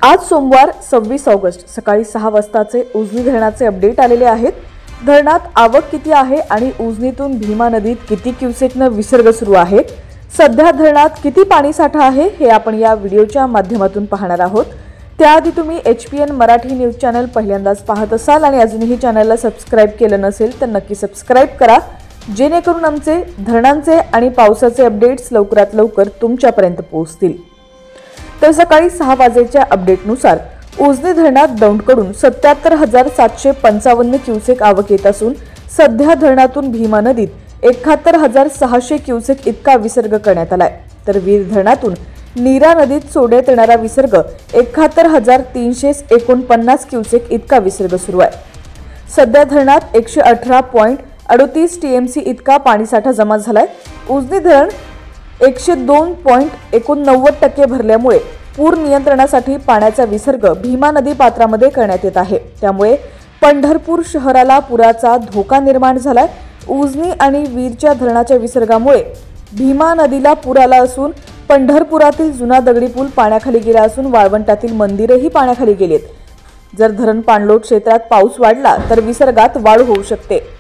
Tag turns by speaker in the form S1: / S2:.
S1: आज सोमवार 26 ऑगस्ट सकाळी 6 वाजताचे उजनी धरणाचे अपडेट आलेले आहेत। धरणात आवक किती आहे आणि उजनीतून भीमा नदीत किती क्युसेकने विसर्ग सुरू आहे, सध्या धरणात किती पाणी साठा आहे हे आपण या व्हिडिओच्या माध्यमातून पाहणार आहोत। त्याआधी तुम्ही HPN मराठी न्यूज चॅनल पहिल्यांदाच पाहत असाल आणि अजूनही चॅनलला सबस्क्राइब केलं नसेल तर नक्की सबस्क्राइब करा, जेणेकरून आमचे धरणांचे आणि पावसाचे अपडेट्स लवकरात लवकर तुमच्यापर्यंत पोहोचतील। तर सकाळी 6 वाजेच्या अपडेटनुसार उजनी धरणात दौंडकडून 77,755 क्युसेक आवक येत असून सध्या धरणातून भीमा नदीत 71,600 क्युसेक इतका विसर्ग करण्यात आलाय। तर वीर धरणातून नीरा नदीत सोडण्यात येणारा विसर्ग 71,349 क्युसेक इतका विसर्ग सुरू आहे। सध्या धरणात 118.38 TMC इतका पाणीसाठा जमा झालाय। उजनी धरण 102.89% भरल्यामुळे पूर नियंत्रणासाठी पाण्याचा विसर्ग भीमा नदी पात्रामध्ये करण्यात येत आहे। त्यामुळे पंढरपूर शहराला पुराचा धोका निर्माण झालाय। उजनी आणि वीरच्या धरणाच्या विसर्गामुळे भीमा नदीला पूर आला असून पंढरपुरातील जुना दगडी पूल पाण्याखाली गेला असून वाळवंटातील मंदिरेही पाण्याखाली गेलीत। जर धरण पाणलोट क्षेत्रात पाऊस वाढला तर विसर्गात वाढ होऊ शकते।